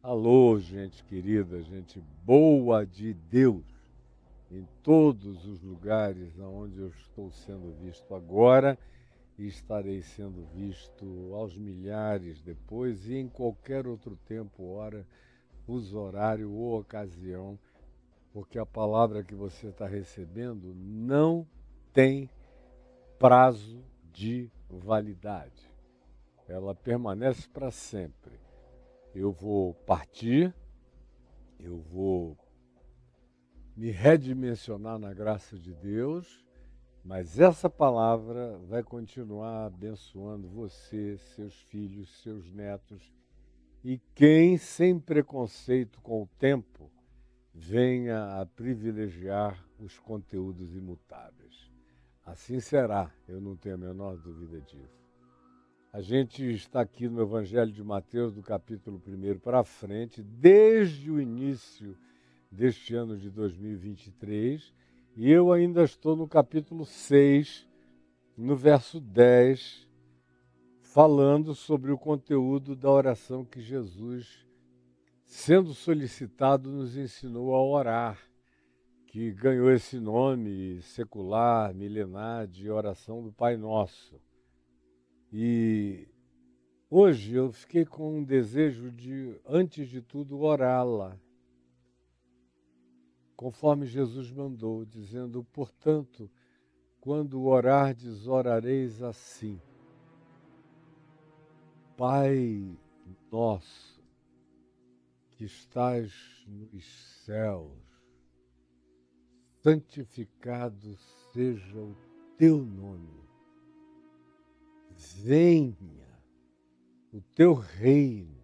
Alô, gente querida, gente boa de Deus, em todos os lugares onde eu estou sendo visto agora e estarei sendo visto aos milhares depois e em qualquer outro tempo, hora, uso horário ou ocasião, porque a palavra que você está recebendo não tem prazo de validade. Ela permanece para sempre. Eu vou partir, eu vou me redimensionar na graça de Deus, mas essa palavra vai continuar abençoando você, seus filhos, seus netos e quem, sem preconceito com o tempo, venha a privilegiar os conteúdos imutáveis. Assim será, eu não tenho a menor dúvida disso. A gente está aqui no Evangelho de Mateus, do capítulo 1 para frente, desde o início deste ano de 2023, e eu ainda estou no capítulo 6, no verso 10, falando sobre o conteúdo da oração que Jesus, sendo solicitado, nos ensinou a orar, que ganhou esse nome secular, milenar, de oração do Pai Nosso. E hoje eu fiquei com um desejo de, antes de tudo, orá-la, conforme Jesus mandou, dizendo: portanto, quando orardes, orareis assim: Pai nosso, que estás nos céus, santificado seja o teu nome. Venha o teu reino.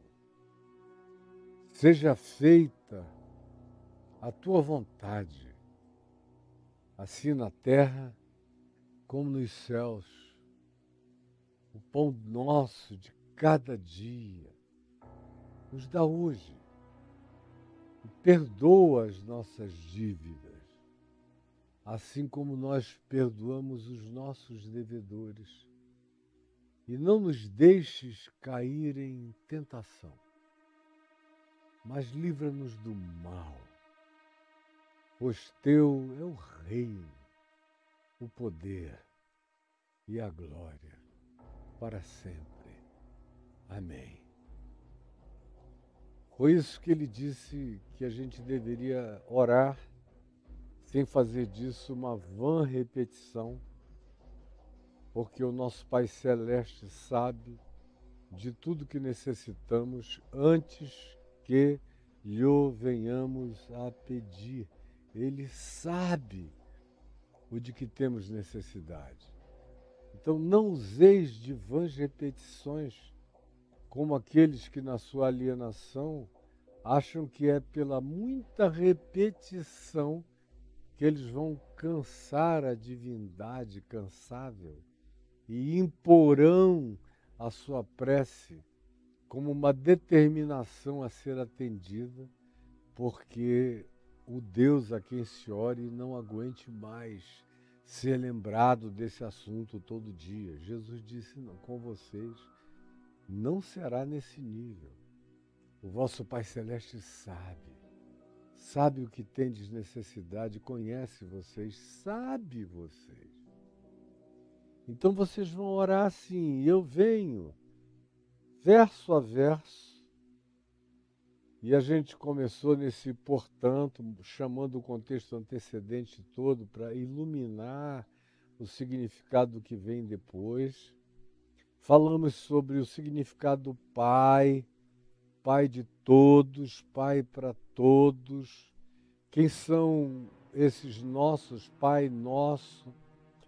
Seja feita a tua vontade, assim na terra como nos céus. O pão nosso de cada dia nos dá hoje. E perdoa as nossas dívidas, assim como nós perdoamos os nossos devedores. E não nos deixes cair em tentação, mas livra-nos do mal, pois teu é o reino, o poder e a glória para sempre. Amém. Foi isso que ele disse que a gente deveria orar, sem fazer disso uma vã repetição, porque o nosso Pai Celeste sabe de tudo que necessitamos antes que lhe venhamos a pedir. Ele sabe o de que temos necessidade. Então não useis de vãs repetições, como aqueles que na sua alienação acham que é pela muita repetição que eles vão cansar a divindade cansável e imporão a sua prece como uma determinação a ser atendida, porque o Deus a quem se ore não aguente mais ser lembrado desse assunto todo dia. Jesus disse: não, com vocês não será nesse nível. O vosso Pai Celeste sabe o que tendes necessidade, conhece vocês, sabe vocês. Então vocês vão orar assim: eu venho, verso a verso, e a gente começou nesse portanto, chamando o contexto antecedente todo para iluminar o significado que vem depois. Falamos sobre o significado do Pai, Pai de todos, Pai para todos. Quem são esses nossos Pai Nosso?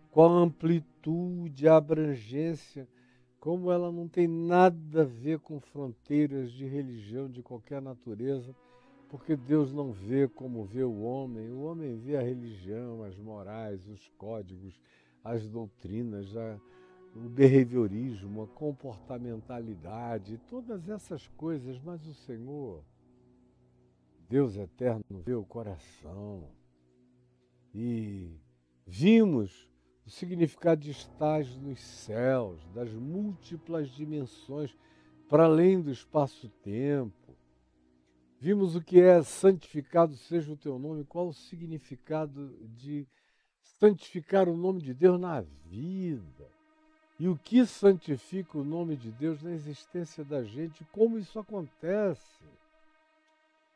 Qual a amplitude, a abrangência, como ela não tem nada a ver com fronteiras de religião de qualquer natureza, porque Deus não vê como vê o homem vê a religião, as morais, os códigos, as doutrinas, o behaviorismo, a comportamentalidade, todas essas coisas, mas o Senhor, Deus eterno, vê o coração. E vimos o significado de estar nos céus, das múltiplas dimensões, para além do espaço-tempo. Vimos o que é santificado seja o teu nome, qual o significado de santificar o nome de Deus na vida. E o que santifica o nome de Deus na existência da gente, como isso acontece.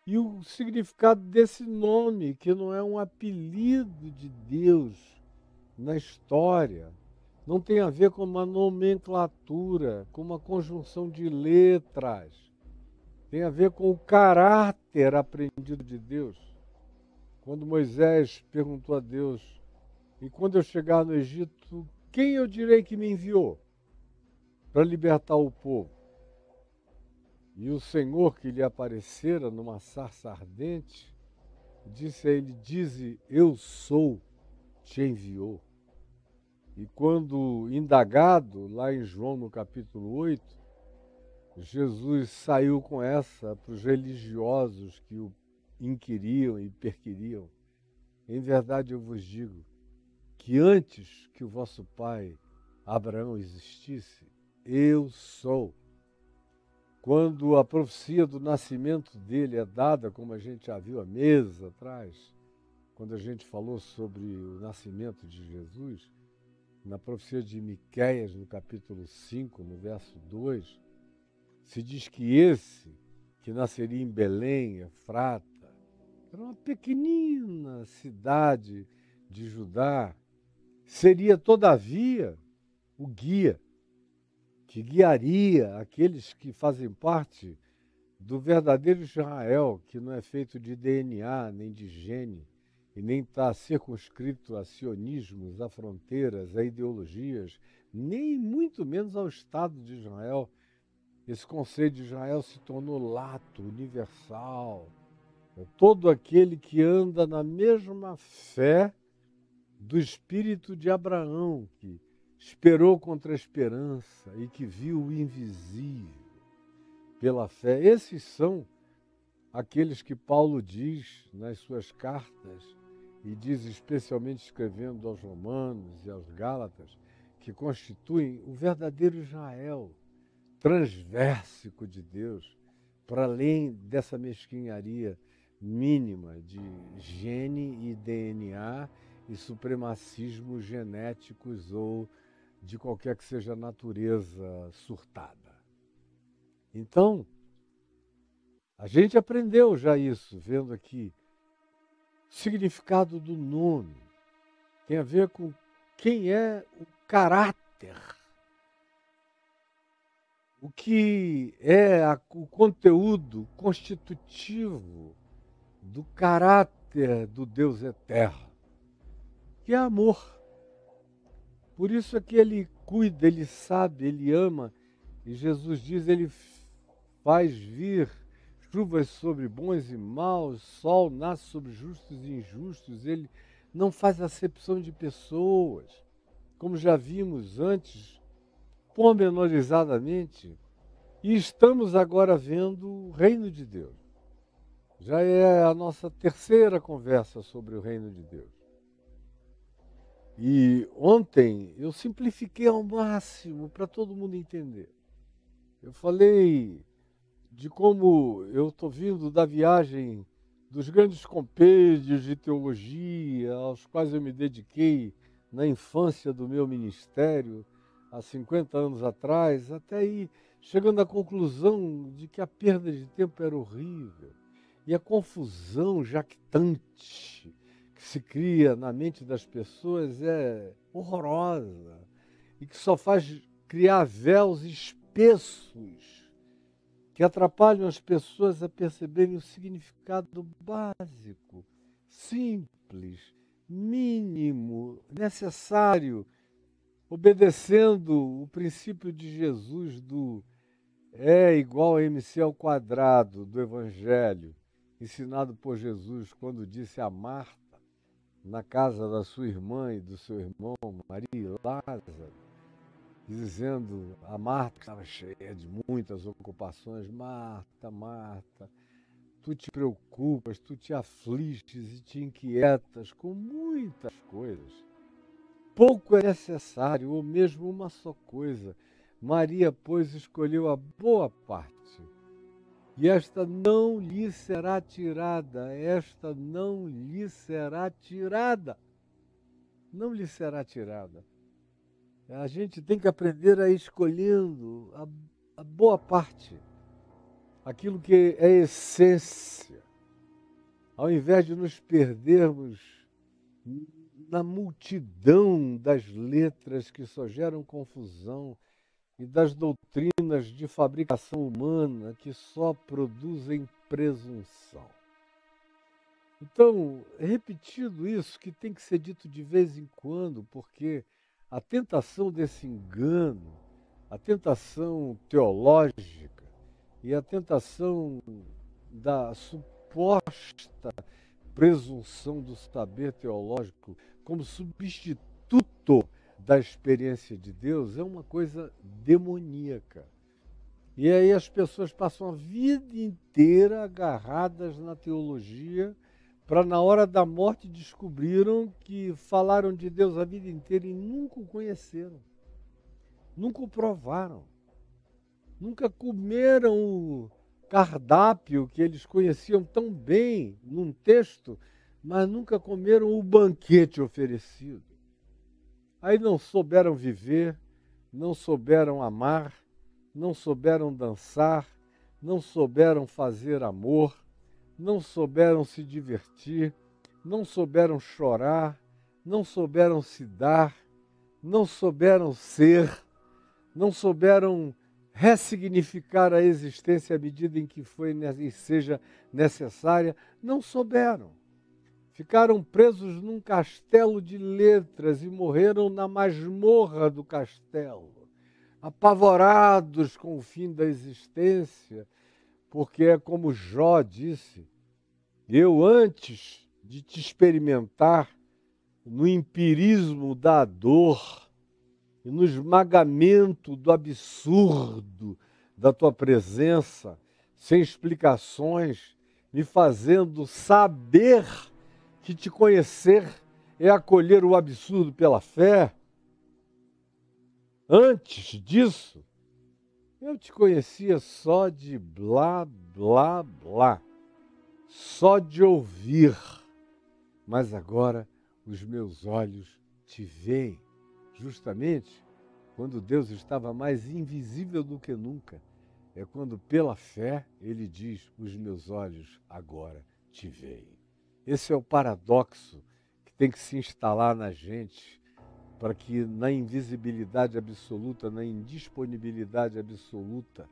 E o significado desse nome, que não é um apelido de Deus na história, não tem a ver com uma nomenclatura, com uma conjunção de letras. Tem a ver com o caráter aprendido de Deus. Quando Moisés perguntou a Deus, e quando eu chegar no Egito, quem eu direi que me enviou para libertar o povo? E o Senhor que lhe aparecera numa sarça ardente, disse a ele, dize, eu sou, te enviou. E quando indagado, lá em João no capítulo 8, Jesus saiu com essa para os religiosos que o inquiriam e perquiriam. Em verdade eu vos digo que antes que o vosso pai Abraão existisse, eu sou. Quando a profecia do nascimento dele é dada, como a gente já viu há meses atrás, quando a gente falou sobre o nascimento de Jesus, na profecia de Miqueias, no capítulo 5, no verso 2, se diz que esse, que nasceria em Belém, Efrata, era uma pequenina cidade de Judá, seria, todavia, o guia, que guiaria aqueles que fazem parte do verdadeiro Israel, que não é feito de DNA, nem de gene, e nem está circunscrito a sionismos, a fronteiras, a ideologias, nem muito menos ao Estado de Israel. Esse conceito de Israel se tornou lato, universal. É todo aquele que anda na mesma fé do espírito de Abraão, que esperou contra a esperança e que viu o invisível pela fé. Esses são aqueles que Paulo diz nas suas cartas, e diz especialmente escrevendo aos Romanos e aos Gálatas, que constituem o verdadeiro Israel, transversico de Deus, para além dessa mesquinharia mínima de gene e DNA e supremacismos genéticos ou de qualquer que seja a natureza surtada. Então, a gente aprendeu já isso, vendo aqui o significado do nome. Tem a ver com quem é o caráter, o que é o conteúdo constitutivo do caráter do Deus eterno, que é amor. Por isso é que ele cuida, ele sabe, ele ama, e Jesus diz, ele faz vir chuvas sobre bons e maus, sol nasce sobre justos e injustos, ele não faz acepção de pessoas, como já vimos antes, pormenorizadamente, e estamos agora vendo o reino de Deus. Já é a nossa terceira conversa sobre o reino de Deus. E ontem eu simplifiquei ao máximo para todo mundo entender. Eu falei de como eu estou vindo da viagem dos grandes compêndios de teologia aos quais eu me dediquei na infância do meu ministério, há 50 anos atrás, até aí chegando à conclusão de que a perda de tempo era horrível e a confusão jactante que se cria na mente das pessoas é horrorosa e que só faz criar véus espessos que atrapalham as pessoas a perceberem o significado básico, simples, mínimo, necessário, obedecendo o princípio de Jesus do E igual a MC ao quadrado do Evangelho, ensinado por Jesus quando disse a Marta, na casa da sua irmã e do seu irmão, Maria e Lázaro, dizendo a Marta, que estava cheia de muitas ocupações, Marta, Marta, tu te preocupas, tu te afliges e te inquietas com muitas coisas. Pouco é necessário, ou mesmo uma só coisa. Maria, pois, escolheu a boa parte, e esta não lhe será tirada, esta não lhe será tirada. Não lhe será tirada. A gente tem que aprender a ir escolhendo a boa parte, aquilo que é essência, ao invés de nos perdermos na multidão das letras que só geram confusão e das doutrinas de fabricação humana que só produzem presunção. Então, repetido isso, que tem que ser dito de vez em quando, porque a tentação desse engano, a tentação teológica e a tentação da suposta presunção do saber teológico como substituto da experiência de Deus é uma coisa demoníaca. E aí as pessoas passam a vida inteira agarradas na teologia, para na hora da morte descobriram que falaram de Deus a vida inteira e nunca o conheceram, nunca o provaram, nunca comeram o cardápio que eles conheciam tão bem num texto, mas nunca comeram o banquete oferecido. Aí não souberam viver, não souberam amar, não souberam dançar, não souberam fazer amor, não souberam se divertir, não souberam chorar, não souberam se dar, não souberam ser, não souberam ressignificar a existência à medida em que foi e seja necessária, não souberam. Ficaram presos num castelo de letras e morreram na masmorra do castelo, apavorados com o fim da existência, porque é como Jó disse: eu, antes de te experimentar no empirismo da dor e no esmagamento do absurdo da tua presença, sem explicações, me fazendo saber que te conhecer é acolher o absurdo pela fé. Antes disso, eu te conhecia só de blá, blá, blá, só de ouvir, mas agora os meus olhos te veem, justamente quando Deus estava mais invisível do que nunca. É quando, pela fé, ele diz: os meus olhos agora te veem. Esse é o paradoxo que tem que se instalar na gente, para que na invisibilidade absoluta, na indisponibilidade absoluta,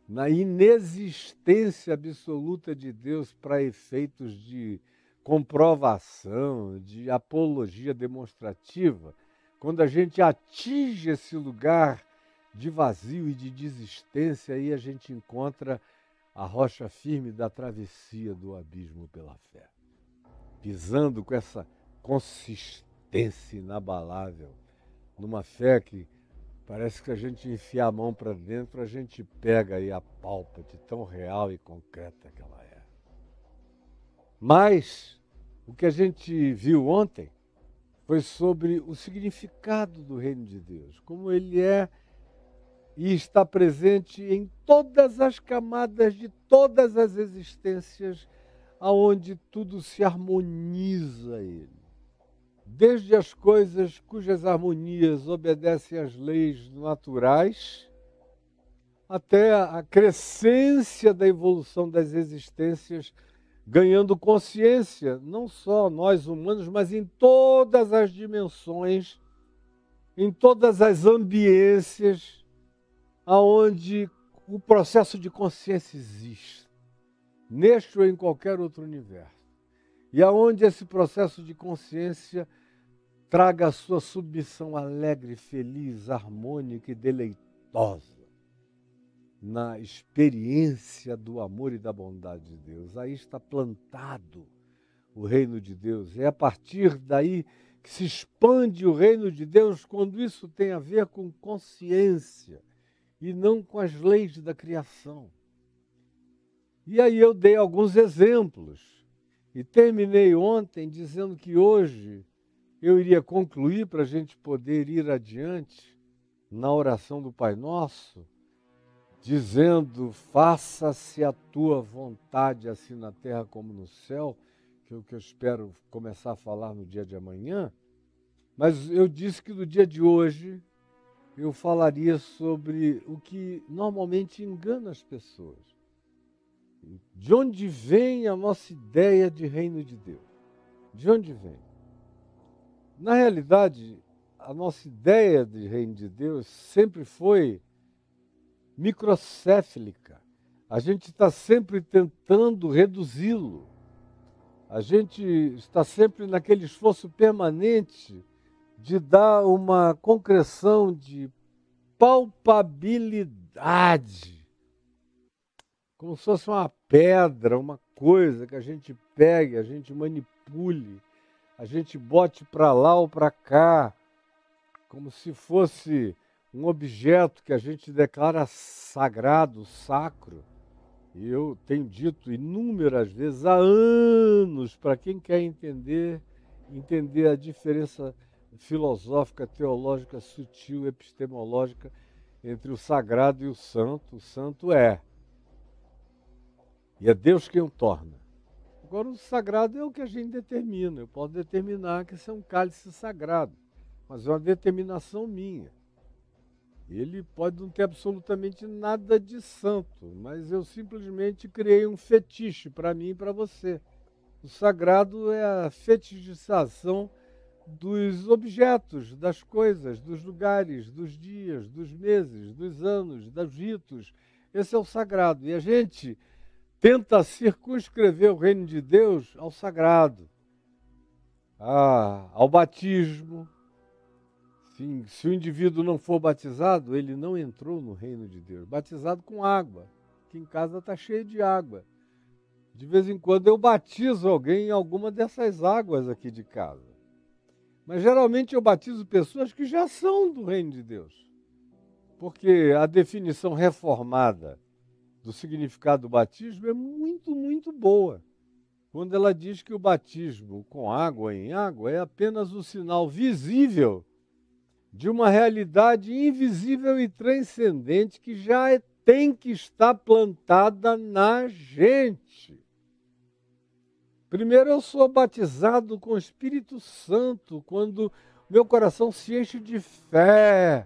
na inexistência absoluta de Deus para efeitos de comprovação, de apologia demonstrativa, quando a gente atinge esse lugar de vazio e de desistência, aí a gente encontra a rocha firme da travessia do abismo pela fé, pisando com essa consistência inabalável, numa fé que parece que a gente enfia a mão para dentro, a gente pega e apalpa de tão real e concreta que ela é. Mas o que a gente viu ontem foi sobre o significado do reino de Deus, como ele é e está presente em todas as camadas de todas as existências, aonde tudo se harmoniza a ele. Desde as coisas cujas harmonias obedecem às leis naturais, até a crescência da evolução das existências, ganhando consciência, não só nós humanos, mas em todas as dimensões, em todas as ambiências, aonde o processo de consciência existe, neste ou em qualquer outro universo. E aonde esse processo de consciência traga a sua submissão alegre, feliz, harmônica e deleitosa na experiência do amor e da bondade de Deus. Aí está plantado o reino de Deus. É a partir daí que se expande o reino de Deus, quando isso tem a ver com consciência e não com as leis da criação. E aí eu dei alguns exemplos e terminei ontem dizendo que hoje eu iria concluir, para a gente poder ir adiante na oração do Pai Nosso, dizendo: faça-se a tua vontade, assim na terra como no céu, que é o que eu espero começar a falar no dia de amanhã. Mas eu disse que no dia de hoje eu falaria sobre o que normalmente engana as pessoas. De onde vem a nossa ideia de reino de Deus? De onde vem? Na realidade, a nossa ideia de reino de Deus sempre foi microcéfalica. A gente está sempre tentando reduzi-lo. A gente está sempre naquele esforço permanente de dar uma concreção de palpabilidade, como se fosse uma pedra, uma coisa que a gente pegue, a gente manipule, a gente bote para lá ou para cá, como se fosse um objeto que a gente declara sagrado, sacro. E eu tenho dito inúmeras vezes, há anos, para quem quer entender a diferença filosófica, teológica, sutil, epistemológica entre o sagrado e o santo. O santo é. E é Deus quem o torna. Agora, o sagrado é o que a gente determina. Eu posso determinar que isso é um cálice sagrado, mas é uma determinação minha. Ele pode não ter absolutamente nada de santo, mas eu simplesmente criei um fetiche para mim e para você. O sagrado é a fetichização dos objetos, das coisas, dos lugares, dos dias, dos meses, dos anos, dos ritos. Esse é o sagrado. E a gente tenta circunscrever o reino de Deus ao sagrado, ao batismo. Sim, se o indivíduo não for batizado, ele não entrou no reino de Deus. Batizado com água, que em casa está cheio de água. De vez em quando eu batizo alguém em alguma dessas águas aqui de casa. Mas geralmente eu batizo pessoas que já são do reino de Deus. Porque a definição reformada do significado do batismo é muito, muito boa. Quando ela diz que o batismo com água em água é apenas o sinal visível de uma realidade invisível e transcendente que já tem que estar plantada na gente. Primeiro, eu sou batizado com o Espírito Santo, quando meu coração se enche de fé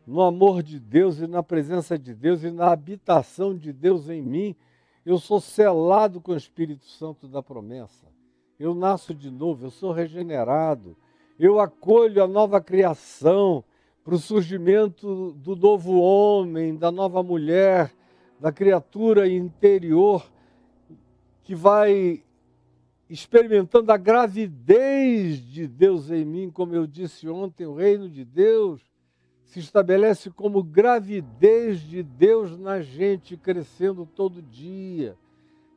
no amor de Deus e na presença de Deus e na habitação de Deus em mim. Eu sou selado com o Espírito Santo da promessa. Eu nasço de novo, eu sou regenerado. Eu acolho a nova criação para o surgimento do novo homem, da nova mulher, da criatura interior que vai experimentando a gravidez de Deus em mim. Como eu disse ontem, o reino de Deus se estabelece como gravidez de Deus na gente, crescendo todo dia.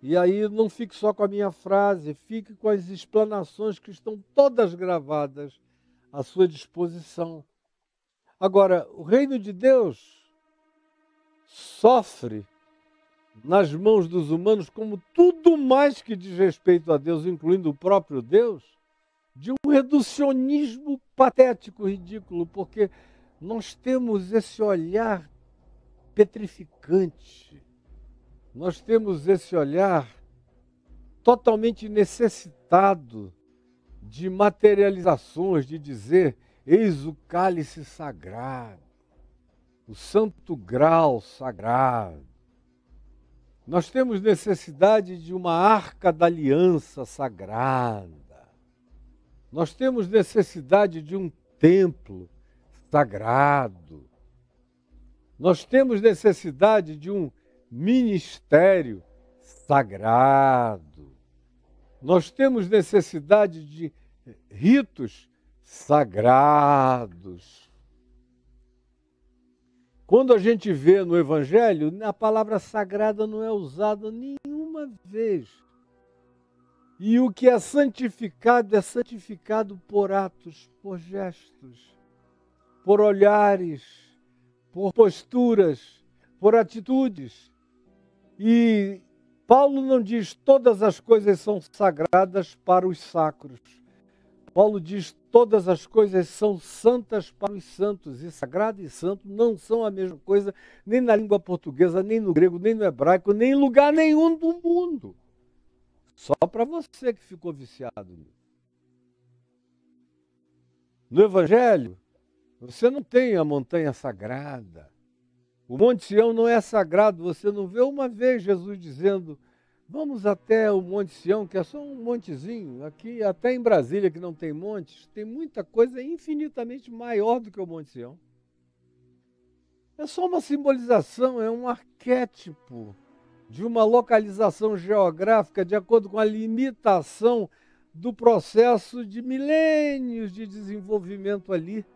E aí não fique só com a minha frase, fique com as explanações que estão todas gravadas à sua disposição. Agora, o reino de Deus sofre nas mãos dos humanos, como tudo mais que diz respeito a Deus, incluindo o próprio Deus, de um reducionismo patético, ridículo, porque nós temos esse olhar petrificante, nós temos esse olhar totalmente necessitado de materializações, de dizer: eis o cálice sagrado, o santo grau sagrado. Nós temos necessidade de uma arca da aliança sagrada. Nós temos necessidade de um templo sagrado. Nós temos necessidade de um ministério sagrado. Nós temos necessidade de ritos sagrados. Quando a gente vê no Evangelho, a palavra sagrada não é usada nenhuma vez. E o que é santificado por atos, por gestos, por olhares, por posturas, por atitudes. E Paulo não diz todas as coisas são sagradas para os sacros. Paulo diz: todas as coisas são santas para os santos, e sagrado e santo não são a mesma coisa, nem na língua portuguesa, nem no grego, nem no hebraico, nem em lugar nenhum do mundo. Só para você que ficou viciado nisso. No Evangelho, você não tem a montanha sagrada. O Monte Sião não é sagrado. Você não vê uma vez Jesus dizendo: vamos até o Monte Sião, que é só um montezinho. Aqui, até em Brasília, que não tem montes, tem muita coisa infinitamente maior do que o Monte Sião. É só uma simbolização, é um arquétipo de uma localização geográfica de acordo com a limitação do processo de milênios de desenvolvimento ali,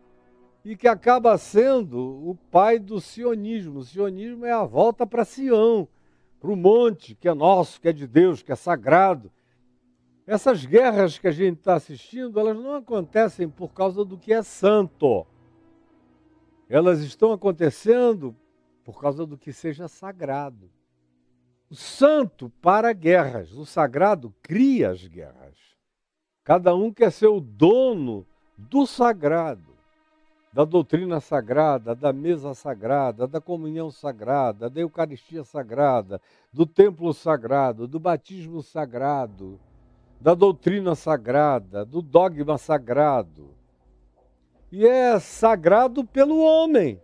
e que acaba sendo o pai do sionismo. O sionismo é a volta para Sião, para o monte que é nosso, que é de Deus, que é sagrado. Essas guerras que a gente está assistindo, elas não acontecem por causa do que é santo. Elas estão acontecendo por causa do que seja sagrado. O santo para guerras, o sagrado cria as guerras. Cada um quer ser o dono do sagrado, da doutrina sagrada, da mesa sagrada, da comunhão sagrada, da Eucaristia sagrada, do templo sagrado, do batismo sagrado, da doutrina sagrada, do dogma sagrado. E é sagrado pelo homem.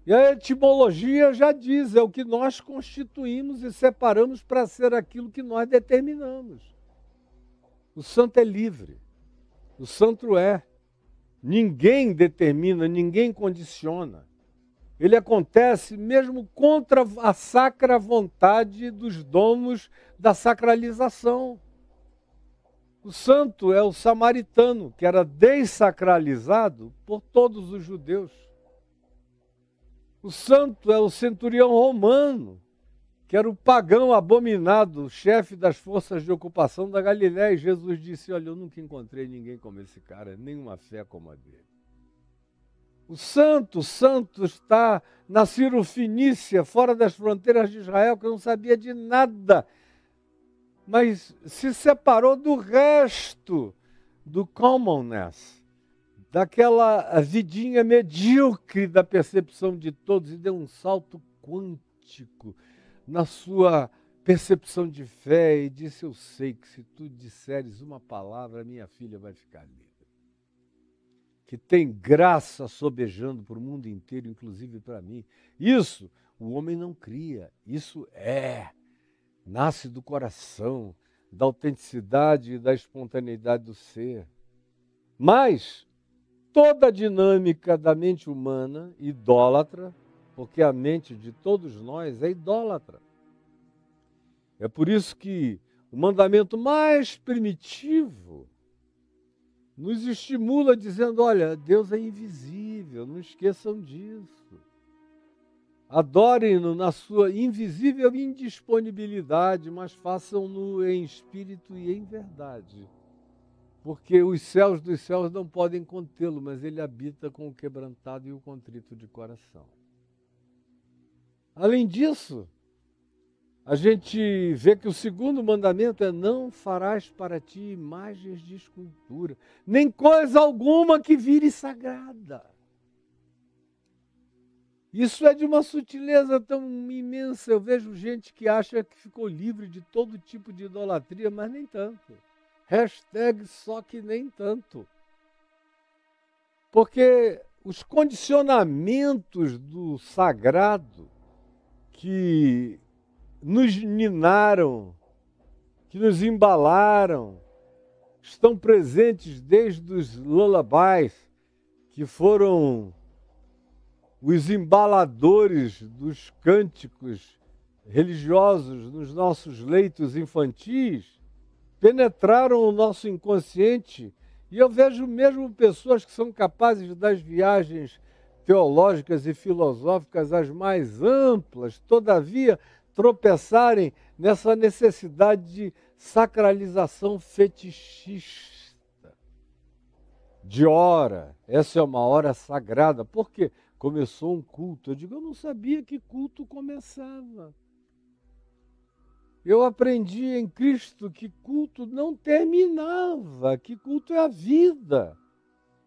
E a etimologia já diz, é o que nós constituímos e separamos para ser aquilo que nós determinamos. O santo é livre, o santo é. Ninguém determina, ninguém condiciona. Ele acontece mesmo contra a sacra vontade dos donos da sacralização. O santo é o samaritano, que era dessacralizado por todos os judeus. O santo é o centurião romano, que era o pagão abominado, chefe das forças de ocupação da Galiléia. E Jesus disse: olha, eu nunca encontrei ninguém como esse cara, nenhuma fé como a dele. O santo está na Cirofenícia, fora das fronteiras de Israel, que não sabia de nada, mas se separou do resto do commonness, daquela vidinha medíocre da percepção de todos, e deu um salto quântico na sua percepção de fé e disse: eu sei que se tu disseres uma palavra, minha filha vai ficar livre. Que tem graça sobejando para o mundo inteiro, inclusive para mim. Isso o homem não cria, isso nasce do coração, da autenticidade e da espontaneidade do ser. Mas toda a dinâmica da mente humana, idólatra, porque a mente de todos nós é idólatra. É por isso que o mandamento mais primitivo nos estimula dizendo: olha, Deus é invisível, não esqueçam disso. Adorem-no na sua invisível indisponibilidade, mas façam-no em espírito e em verdade. Porque os céus dos céus não podem contê-lo, mas ele habita com o quebrantado e o contrito de coração. Além disso, a gente vê que o segundo mandamento é: não farás para ti imagens de escultura, nem coisa alguma que vire sagrada. Isso é de uma sutileza tão imensa. Eu vejo gente que acha que ficou livre de todo tipo de idolatria, mas nem tanto. Hashtag só que nem tanto. Porque os condicionamentos do sagrado que nos ninaram, que nos embalaram, estão presentes desde os lullabies, que foram os embaladores dos cânticos religiosos nos nossos leitos infantis, penetraram o nosso inconsciente. E eu vejo mesmo pessoas que são capazes das viagens teológicas e filosóficas as mais amplas, todavia tropeçarem nessa necessidade de sacralização fetichista. De hora, essa é uma hora sagrada. Por quê? Começou um culto. Eu digo: eu não sabia que culto começava. Eu aprendi em Cristo que culto não terminava, que culto é a vida.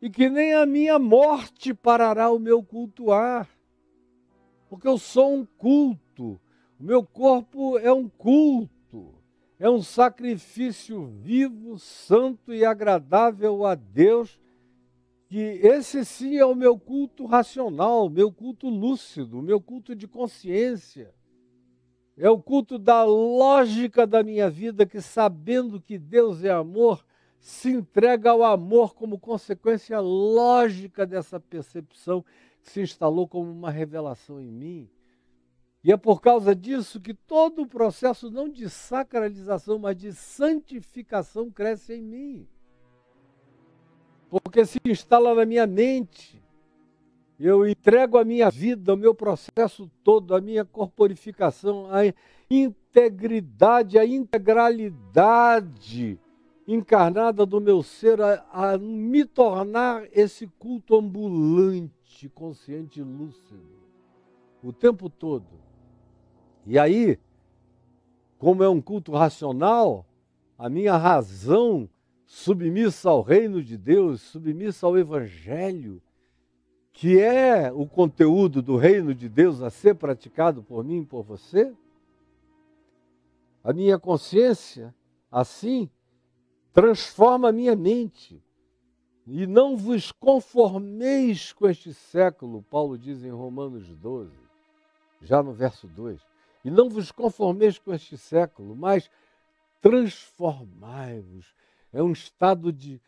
E que nem a minha morte parará o meu cultuar. Porque eu sou um culto. O meu corpo é um culto. É um sacrifício vivo, santo e agradável a Deus. Que esse sim é o meu culto racional, o meu culto lúcido, o meu culto de consciência. É o culto da lógica da minha vida, que sabendo que Deus é amor, se entrega ao amor como consequência lógica dessa percepção que se instalou como uma revelação em mim. E é por causa disso que todo o processo, não de sacralização, mas de santificação, cresce em mim. Porque se instala na minha mente. Eu entrego a minha vida, o meu processo todo, a minha corporificação, a integridade, a integralidade encarnada do meu ser, a me tornar esse culto ambulante, consciente e lúcido, o tempo todo. E aí, como é um culto racional, a minha razão submissa ao reino de Deus, submissa ao Evangelho, que é o conteúdo do reino de Deus a ser praticado por mim e por você, a minha consciência, assim, transforma a minha mente. E não vos conformeis com este século, Paulo diz em Romanos 12, já no verso 2. E não vos conformeis com este século, mas transformai-vos. É um estado de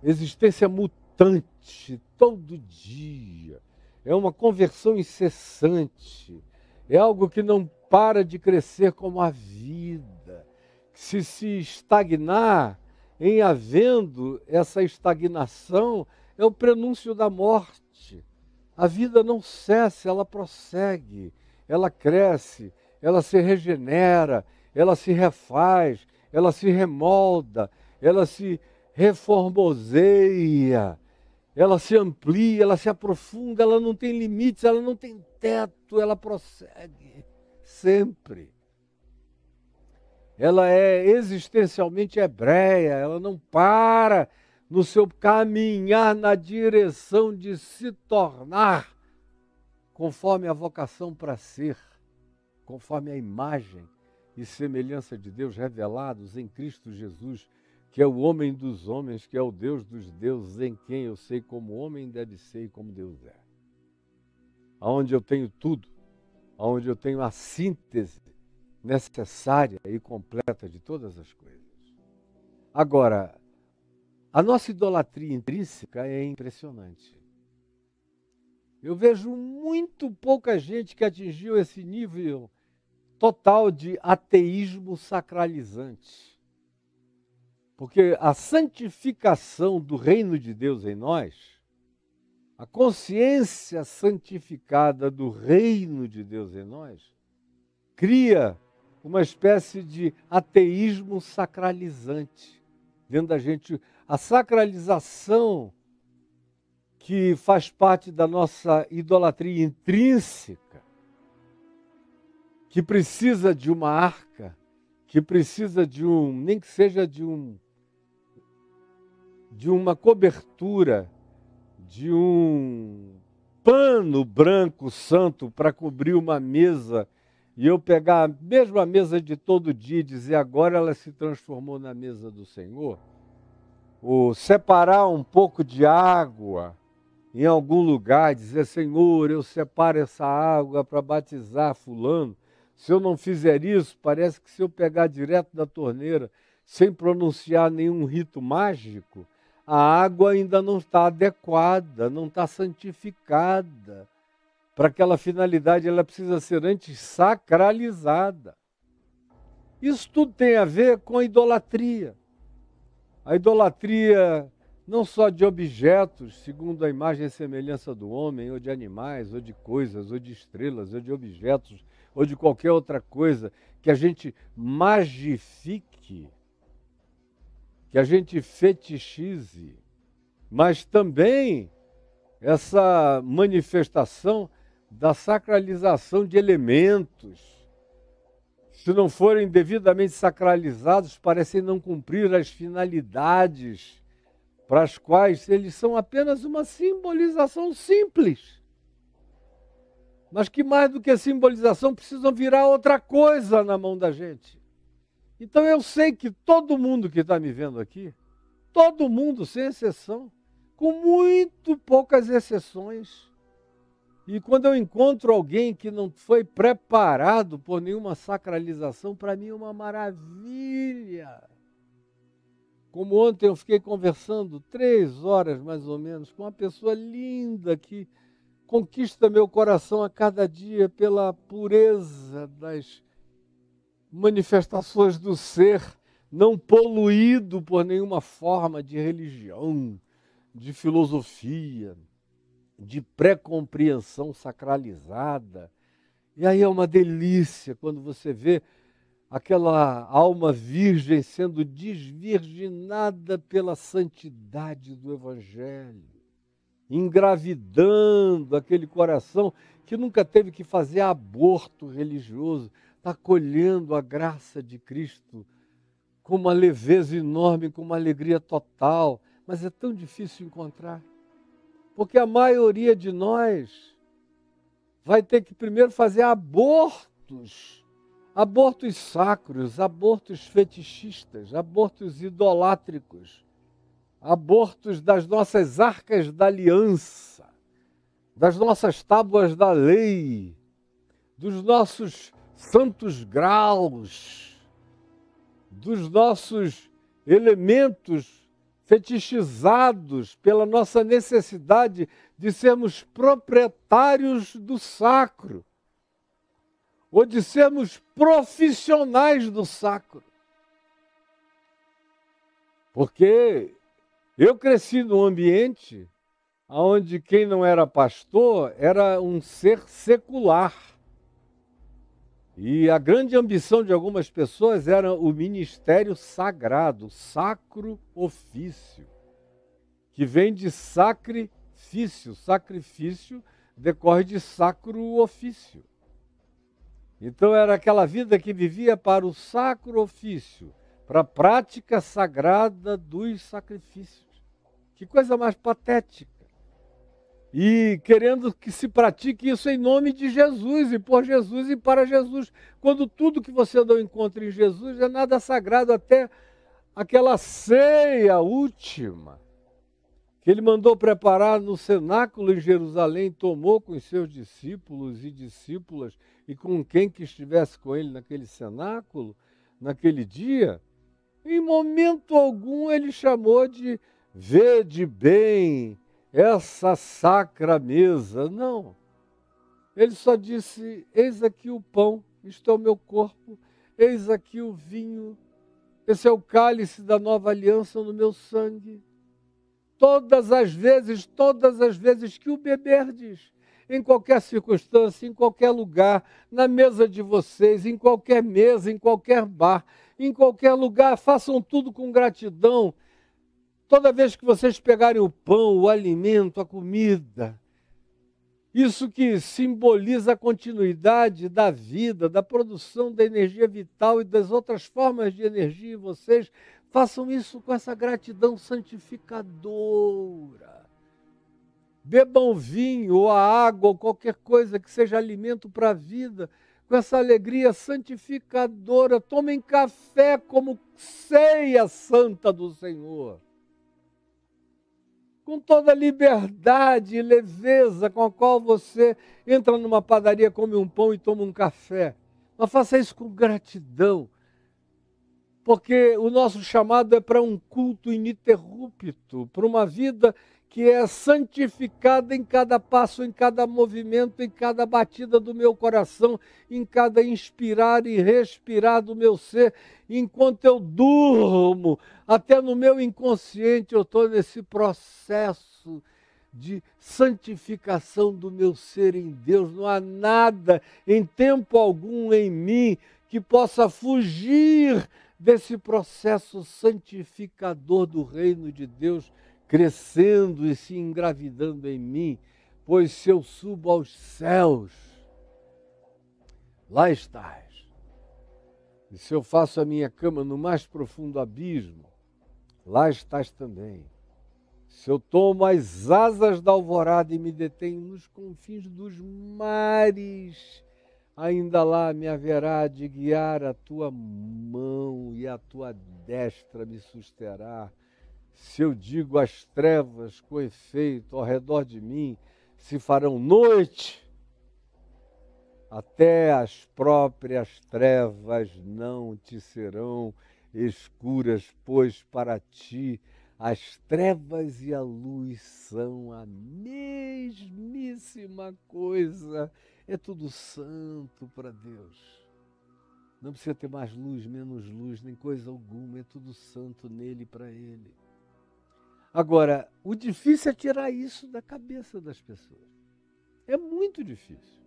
existência mutante, todo dia. É uma conversão incessante. É algo que não para de crescer como a vida. Se estagnar, em havendo essa estagnação, é o prenúncio da morte. A vida não cessa, ela prossegue, ela cresce, ela se regenera, ela se refaz, ela se remolda, ela se reformoseia, ela se amplia, ela se aprofunda, ela não tem limites, ela não tem teto, ela prossegue sempre. Ela é existencialmente hebreia, ela não para no seu caminhar na direção de se tornar conforme a vocação para ser, conforme a imagem e semelhança de Deus revelados em Cristo Jesus, que é o homem dos homens, que é o Deus dos deuses, em quem eu sei como homem deve ser e como Deus é. Aonde eu tenho tudo, aonde eu tenho a síntese necessária e completa de todas as coisas. Agora, a nossa idolatria intrínseca é impressionante. Eu vejo muito pouca gente que atingiu esse nível total de ateísmo sacralizante. Porque a santificação do reino de Deus em nós, a consciência santificada do reino de Deus em nós, cria uma espécie de ateísmo sacralizante dentro da gente. A sacralização que faz parte da nossa idolatria intrínseca, que precisa de uma arca, que precisa de nem que seja de uma cobertura, de um pano branco santo para cobrir uma mesa, e eu pegar a mesma mesa de todo dia e dizer agora ela se transformou na mesa do Senhor, ou separar um pouco de água em algum lugar, dizer Senhor, eu separo essa água para batizar fulano. Se eu não fizer isso, parece que se eu pegar direto da torneira, sem pronunciar nenhum rito mágico, a água ainda não está adequada, não está santificada. Para aquela finalidade, ela precisa ser antes sacralizada. Isso tudo tem a ver com a idolatria. A idolatria não só de objetos, segundo a imagem e semelhança do homem, ou de animais, ou de coisas, ou de estrelas, ou de objetos, ou de qualquer outra coisa, que a gente magifique, que a gente fetichize, mas também essa manifestação da sacralização de elementos se não forem devidamente sacralizados, parecem não cumprir as finalidades para as quais eles são apenas uma simbolização simples. Mas que mais do que simbolização precisam virar outra coisa na mão da gente. Então eu sei que todo mundo que está me vendo aqui, todo mundo, sem exceção, com muito poucas exceções, e quando eu encontro alguém que não foi preparado por nenhuma sacralização, para mim é uma maravilha. Como ontem eu fiquei conversando 3 horas mais ou menos com uma pessoa linda que conquista meu coração a cada dia pela pureza das manifestações do ser, não poluído por nenhuma forma de religião, de filosofia, de pré-compreensão sacralizada. E aí é uma delícia quando você vê aquela alma virgem sendo desvirginada pela santidade do Evangelho, engravidando aquele coração que nunca teve que fazer aborto religioso, está colhendo a graça de Cristo com uma leveza enorme, com uma alegria total, mas é tão difícil encontrar, porque a maioria de nós vai ter que primeiro fazer abortos sacros, abortos fetichistas, abortos idolátricos, abortos das nossas arcas da aliança, das nossas tábuas da lei, dos nossos santos graus, dos nossos elementos fetichizados pela nossa necessidade de sermos proprietários do sacro, ou de sermos profissionais do sacro. Porque eu cresci num ambiente onde quem não era pastor era um ser secular. E a grande ambição de algumas pessoas era o ministério sagrado, o sacro ofício, que vem de sacrifício. Sacrifício decorre de sacro ofício. Então era aquela vida que vivia para o sacro ofício, para a prática sagrada dos sacrifícios. Que coisa mais patética. E querendo que se pratique isso em nome de Jesus, e por Jesus e para Jesus. Quando tudo que você não encontra em Jesus é nada sagrado, até aquela ceia última, que ele mandou preparar no cenáculo em Jerusalém, tomou com os seus discípulos e discípulas, e com quem que estivesse com ele naquele cenáculo, naquele dia, em momento algum ele chamou de vede bem essa sacra mesa. Não. Ele só disse, eis aqui o pão, isto é o meu corpo, eis aqui o vinho, esse é o cálice da nova aliança no meu sangue. Todas as vezes que o beberdes, em qualquer circunstância, em qualquer lugar, na mesa de vocês, em qualquer mesa, em qualquer bar, em qualquer lugar, façam tudo com gratidão. Toda vez que vocês pegarem o pão, o alimento, a comida, isso que simboliza a continuidade da vida, da produção da energia vital e das outras formas de energia em vocês, façam isso com essa gratidão santificadora. Bebam vinho ou a água ou qualquer coisa que seja alimento para a vida, com essa alegria santificadora. Tomem café como ceia santa do Senhor, com toda a liberdade e leveza com a qual você entra numa padaria, come um pão e toma um café. Mas faça isso com gratidão, porque o nosso chamado é para um culto ininterrupto, para uma vida que é santificada em cada passo, em cada movimento, em cada batida do meu coração, em cada inspirar e respirar do meu ser. Enquanto eu durmo, até no meu inconsciente, eu estou nesse processo de santificação do meu ser em Deus. Não há nada, em tempo algum, em mim que possa fugir desse processo santificador do reino de Deus, crescendo e se engravidando em mim, pois se eu subo aos céus, lá estás. E se eu faço a minha cama no mais profundo abismo, lá estás também. Se eu tomo as asas da alvorada e me detenho nos confins dos mares, ainda lá me haverá de guiar a tua mão e a tua destra me susterá. Se eu digo às trevas, com efeito, ao redor de mim, se farão noite, até as próprias trevas não te serão escuras, pois para ti as trevas e a luz são a mesmíssima coisa. É tudo santo para Deus. Não precisa ter mais luz, menos luz, nem coisa alguma. É tudo santo nele e para ele. Agora, o difícil é tirar isso da cabeça das pessoas. É muito difícil.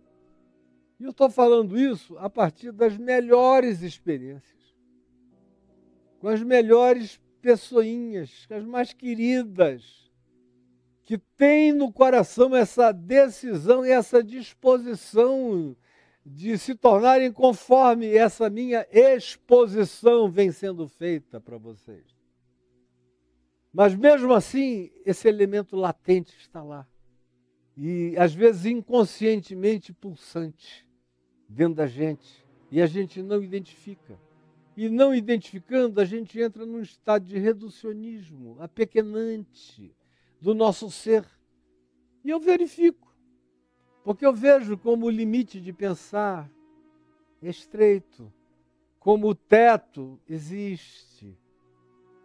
E eu estou falando isso a partir das melhores experiências, com as melhores pessoinhas, as mais queridas, que têm no coração essa decisão e essa disposição de se tornarem conforme essa minha exposição vem sendo feita para vocês. Mas mesmo assim, esse elemento latente está lá. E às vezes inconscientemente pulsante dentro da gente. E a gente não identifica. E não identificando, a gente entra num estado de reducionismo, apequenante do nosso ser. E eu verifico. Porque eu vejo como o limite de pensar é estreito. Como o teto existe.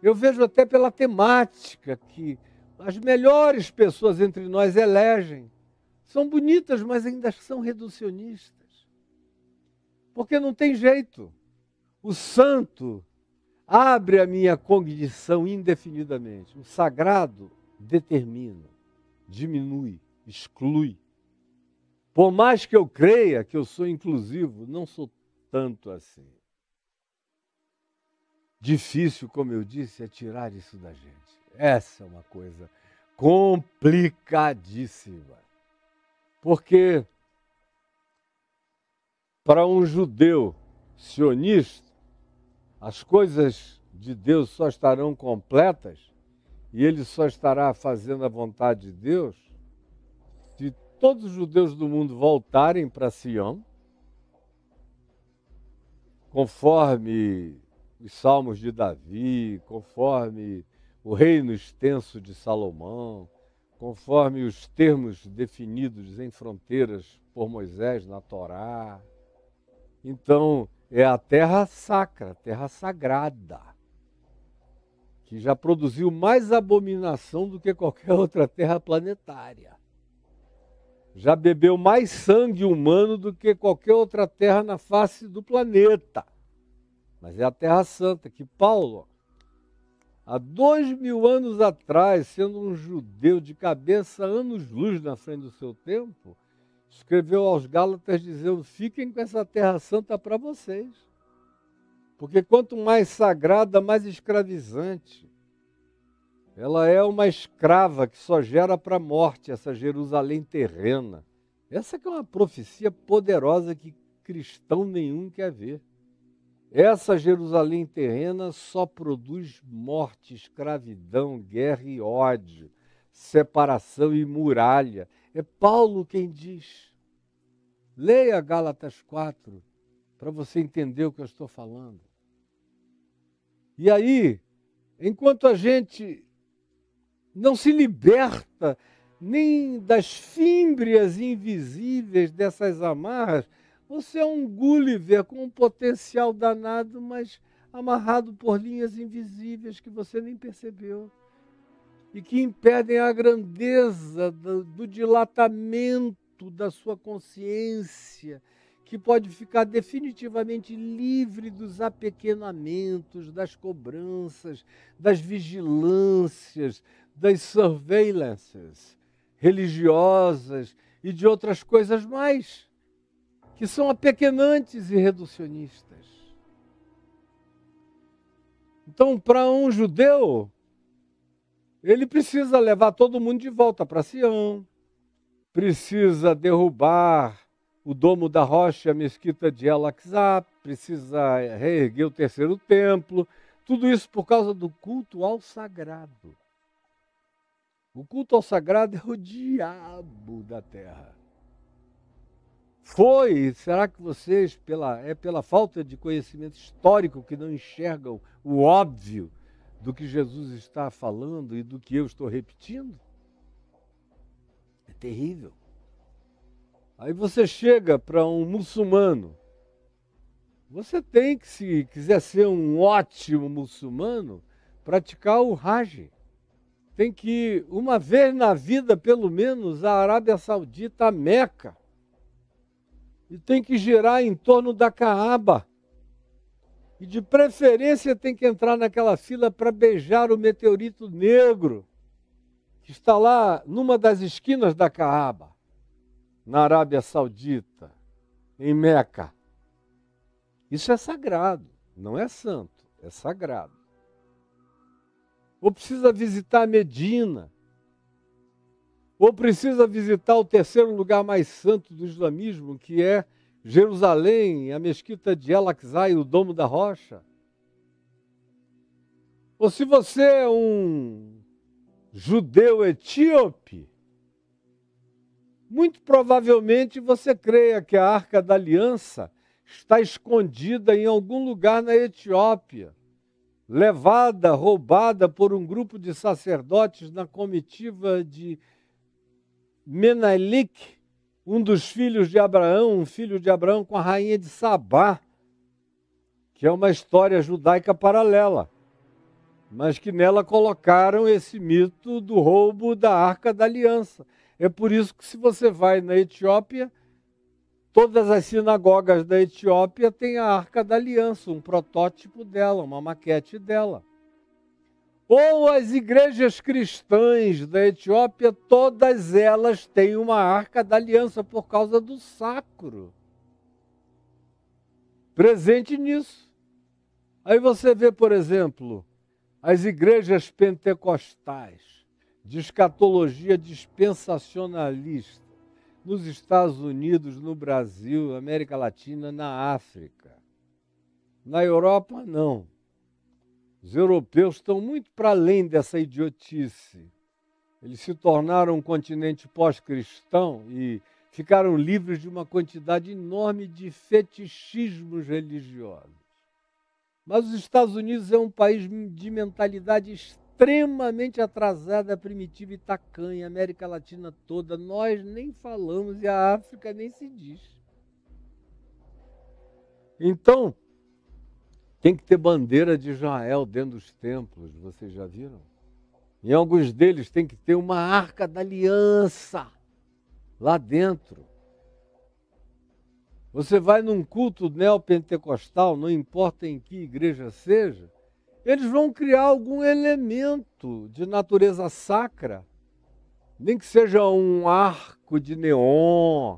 Eu vejo até pela temática que as melhores pessoas entre nós elegem. São bonitas, mas ainda são reducionistas. Porque não tem jeito. O santo abre a minha cognição indefinidamente. O sagrado determina, diminui, exclui. Por mais que eu creia que eu sou inclusivo, não sou tanto assim. Difícil, como eu disse, é tirar isso da gente. Essa é uma coisa complicadíssima. Porque para um judeu sionista, as coisas de Deus só estarão completas e ele só estará fazendo a vontade de Deus se todos os judeus do mundo voltarem para Sião, conforme os salmos de Davi, conforme o reino extenso de Salomão, conforme os termos definidos em fronteiras por Moisés na Torá. Então, é a terra sacra, terra sagrada, que já produziu mais abominação do que qualquer outra terra planetária. Já bebeu mais sangue humano do que qualquer outra terra na face do planeta. Mas é a Terra Santa, que Paulo, há 2000 anos atrás, sendo um judeu de cabeça anos-luz na frente do seu tempo, escreveu aos Gálatas dizendo: fiquem com essa Terra Santa para vocês. Porque quanto mais sagrada, mais escravizante. Ela é uma escrava que só gera para a morte, essa Jerusalém terrena. Essa que é uma profecia poderosa que cristão nenhum quer ver. Essa Jerusalém terrena só produz morte, escravidão, guerra e ódio, separação e muralha. É Paulo quem diz. Leia Gálatas 4 para você entender o que eu estou falando. E aí, enquanto a gente não se liberta nem das fímbrias invisíveis dessas amarras, você é um Gulliver com um potencial danado, mas amarrado por linhas invisíveis que você nem percebeu e que impedem a grandeza do dilatamento da sua consciência, que pode ficar definitivamente livre dos apequenamentos, das cobranças, das vigilâncias, das surveillances religiosas e de outras coisas mais, que são apequenantes e reducionistas. Então, para um judeu, ele precisa levar todo mundo de volta para Sião, precisa derrubar o domo da rocha, a mesquita de El-Aqsa, precisa reerguer o terceiro templo. Tudo isso por causa do culto ao sagrado. O culto ao sagrado é o diabo da terra. Será que vocês, pela falta de conhecimento histórico, que não enxergam o óbvio do que Jesus está falando e do que eu estou repetindo? É terrível. Aí você chega para um muçulmano. Você tem que, se quiser ser um ótimo muçulmano, praticar o Hajj. Tem que ir uma vez na vida, pelo menos, à Arábia Saudita, a Meca. E tem que girar em torno da Caaba. E de preferência tem que entrar naquela fila para beijar o meteorito negro, que está lá numa das esquinas da Caaba, na Arábia Saudita, em Meca. Isso é sagrado, não é santo, é sagrado. Ou precisa visitar Medina, ou precisa visitar o terceiro lugar mais santo do islamismo, que é Jerusalém, a mesquita de El-Aqsa e o Domo da Rocha. Ou se você é um judeu etíope, muito provavelmente você creia que a Arca da Aliança está escondida em algum lugar na Etiópia, levada, roubada por um grupo de sacerdotes na comitiva de Menelik, um dos filhos de Abraão, um filho de Abraão com a rainha de Sabá, que é uma história judaica paralela, mas que nela colocaram esse mito do roubo da Arca da Aliança. É por isso que, se você vai na Etiópia, todas as sinagogas da Etiópia têm a Arca da Aliança, um protótipo dela, uma maquete dela. Ou as igrejas cristãs da Etiópia, todas elas têm uma Arca da Aliança por causa do sacro. Presente nisso. Aí você vê, por exemplo, as igrejas pentecostais, de escatologia dispensacionalista, nos Estados Unidos, no Brasil, América Latina, na África. Na Europa, não. Os europeus estão muito para além dessa idiotice. Eles se tornaram um continente pós-cristão e ficaram livres de uma quantidade enorme de fetichismos religiosos. Mas os Estados Unidos é um país de mentalidade extremamente atrasada, primitiva e tacanha. A América Latina toda, nós nem falamos e a África nem se diz. Então, tem que ter bandeira de Israel dentro dos templos, vocês já viram? Em alguns deles tem que ter uma Arca da Aliança lá dentro. Você vai num culto neopentecostal, não importa em que igreja seja, eles vão criar algum elemento de natureza sacra, nem que seja um arco de neon,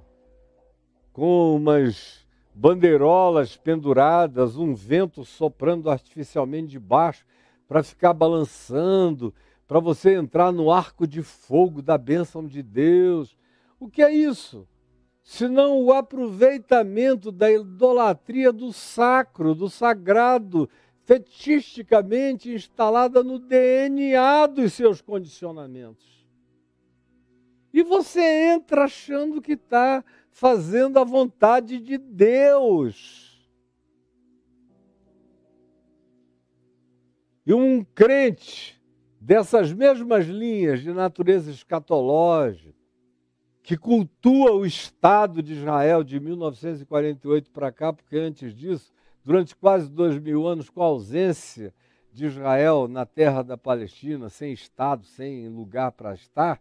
com umas bandeirolas penduradas, um vento soprando artificialmente de baixo para ficar balançando, para você entrar no arco de fogo da bênção de Deus. O que é isso? Senão o aproveitamento da idolatria do sacro, do sagrado, fetichisticamente instalada no DNA dos seus condicionamentos. E você entra achando que está fazendo a vontade de Deus. E um crente dessas mesmas linhas de natureza escatológica, que cultua o Estado de Israel de 1948 para cá, porque antes disso, durante quase 2000 anos, com a ausência de Israel na terra da Palestina, sem Estado, sem lugar para estar,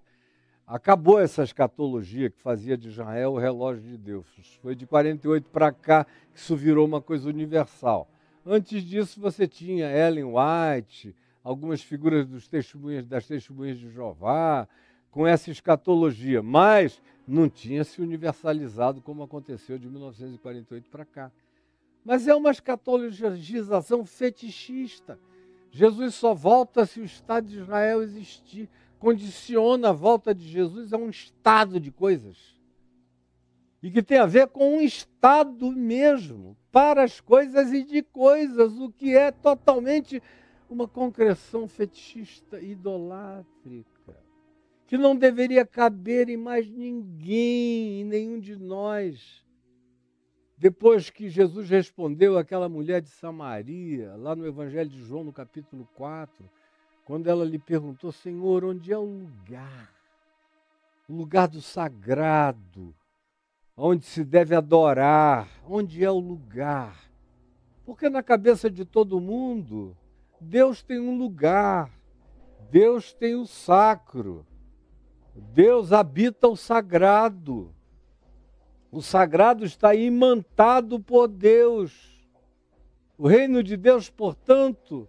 acabou essa escatologia que fazia de Israel o relógio de Deus. Foi de 48 para cá que isso virou uma coisa universal. Antes disso, você tinha Ellen White, algumas figuras das testemunhas de Jeová, com essa escatologia, mas não tinha se universalizado como aconteceu de 1948 para cá. Mas é uma escatologização fetichista. Jesus só volta se o Estado de Israel existir. Condiciona a volta de Jesus a um estado de coisas. e que tem a ver com um estado mesmo, para as coisas e de coisas, o que é totalmente uma concreção fetichista idolátrica, que não deveria caber em mais ninguém, em nenhum de nós. Depois que Jesus respondeu àquela mulher de Samaria, lá no Evangelho de João, no capítulo 4, quando ela lhe perguntou: Senhor, onde é o lugar do sagrado, onde se deve adorar, onde é o lugar? Porque na cabeça de todo mundo, Deus tem um lugar, Deus tem o sacro, Deus habita o sagrado. O sagrado está imantado por Deus. O reino de Deus, portanto,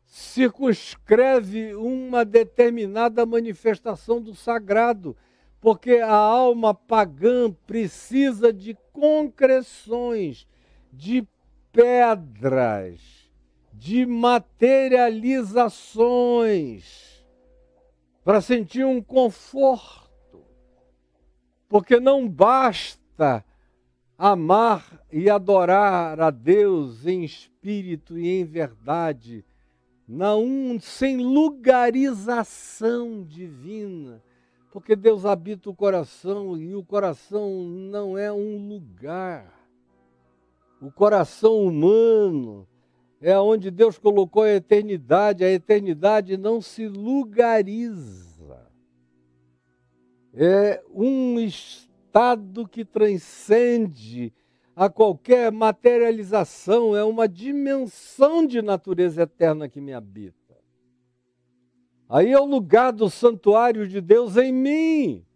circunscreve uma determinada manifestação do sagrado, porque a alma pagã precisa de concreções, de pedras, de materializações, para sentir um conforto. Porque não basta amar e adorar a Deus em espírito e em verdade, sem lugarização divina, porque Deus habita o coração e o coração não é um lugar. O coração humano é onde Deus colocou a eternidade não se lugariza. É um estado que transcende a qualquer materialização, é uma dimensão de natureza eterna que me habita. Aí é o lugar do santuário de Deus em mim,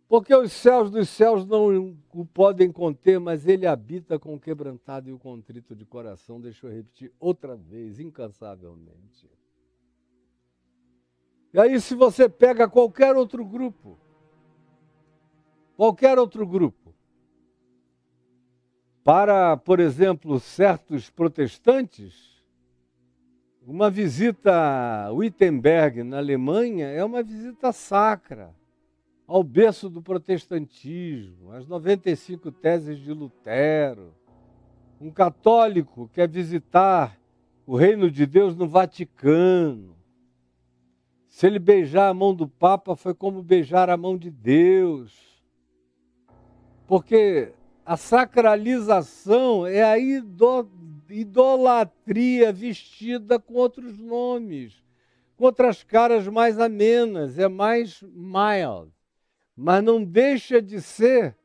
porque os céus dos céus não o podem conter, mas ele habita com o quebrantado e o contrito de coração. Deixa eu repetir outra vez, incansavelmente. E aí, se você pega qualquer outro grupo, para, por exemplo, certos protestantes, uma visita a Wittenberg, na Alemanha, é uma visita sacra ao berço do protestantismo, às 95 teses de Lutero. Um católico quer visitar o reino de Deus no Vaticano. Se ele beijar a mão do Papa, foi como beijar a mão de Deus. Porque a sacralização é a idolatria vestida com outros nomes, com outras caras mais amenas, é mais mild. Mas não deixa de ser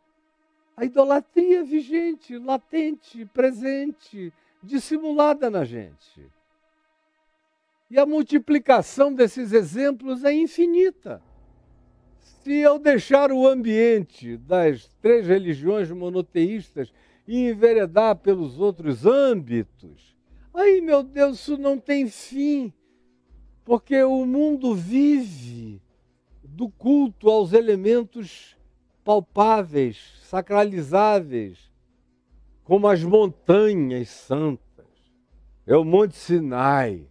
a idolatria vigente, latente, presente, dissimulada na gente. E a multiplicação desses exemplos é infinita. Se eu deixar o ambiente das 3 religiões monoteístas e enveredar pelos outros âmbitos, aí, meu Deus, isso não tem fim, porque o mundo vive do culto aos elementos palpáveis, sacralizáveis, como as montanhas santas. É o Monte Sinai.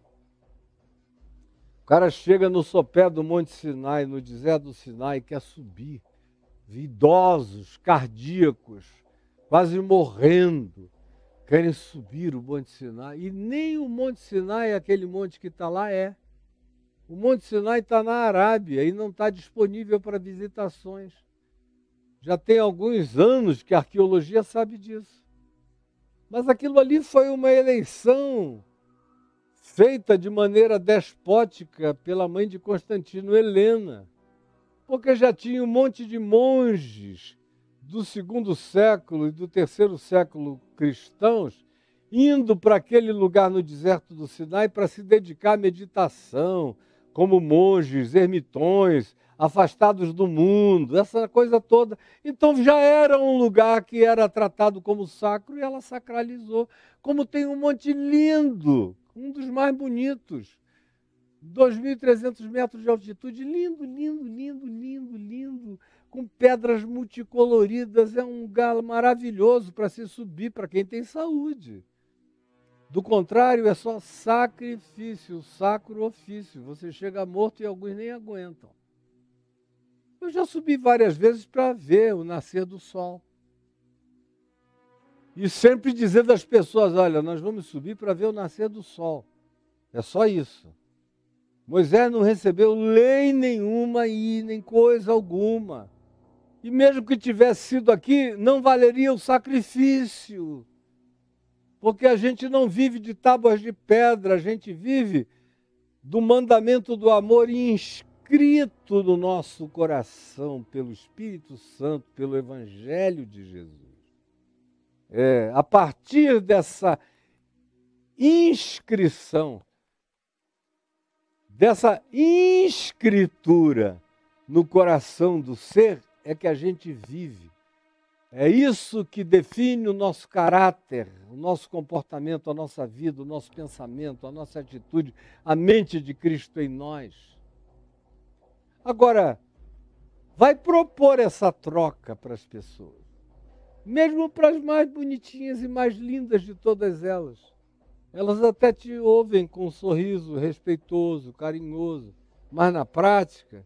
O cara chega no sopé do Monte Sinai, no deserto do Sinai, e quer subir. Idosos, cardíacos, quase morrendo, querem subir o Monte Sinai. E nem o Monte Sinai, aquele monte que está lá, é. O Monte Sinai está na Arábia e não está disponível para visitações. Já tem alguns anos que a arqueologia sabe disso. Mas aquilo ali foi uma eleição feita de maneira despótica pela mãe de Constantino, Helena, porque já tinha um monte de monges do 2º século e do 3º século cristãos indo para aquele lugar no deserto do Sinai para se dedicar à meditação, como monges, ermitões, afastados do mundo, essa coisa toda. Então já era um lugar que era tratado como sacro e ela sacralizou. Como tem um monte lindo, um dos mais bonitos, 2.300 metros de altitude, lindo, lindo, lindo, lindo, lindo, com pedras multicoloridas, é um lugar maravilhoso para se subir para quem tem saúde. Do contrário, é só sacrifício, sacro ofício. Você chega morto e alguns nem aguentam. Eu já subi várias vezes para ver o nascer do sol. E sempre dizendo às pessoas, olha, nós vamos subir para ver o nascer do sol. É só isso. Moisés não recebeu lei nenhuma e nem coisa alguma. E mesmo que tivesse sido aqui, não valeria o sacrifício. Porque a gente não vive de tábuas de pedra, a gente vive do mandamento do amor inscrito no nosso coração pelo Espírito Santo, pelo Evangelho de Jesus. A partir dessa inscrição, dessa inscritura no coração do ser, é que a gente vive. É isso que define o nosso caráter, o nosso comportamento, a nossa vida, o nosso pensamento, a nossa atitude, a mente de Cristo em nós. Agora, vai propor essa troca para as pessoas, mesmo para as mais bonitinhas e mais lindas de todas elas. Elas até te ouvem com um sorriso respeitoso, carinhoso, mas na prática,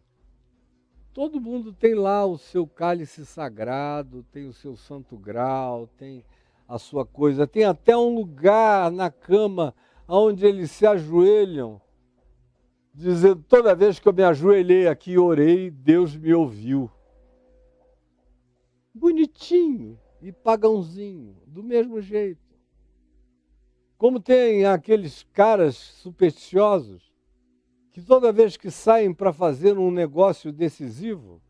todo mundo tem lá o seu cálice sagrado, tem o seu santo grau, tem a sua coisa, tem até um lugar na cama onde eles se ajoelham, dizendo, toda vez que eu me ajoelhei aqui e orei, Deus me ouviu. Bonitinho e pagãozinho, do mesmo jeito. Como tem aqueles caras supersticiosos, que toda vez que saem para fazer um negócio decisivo,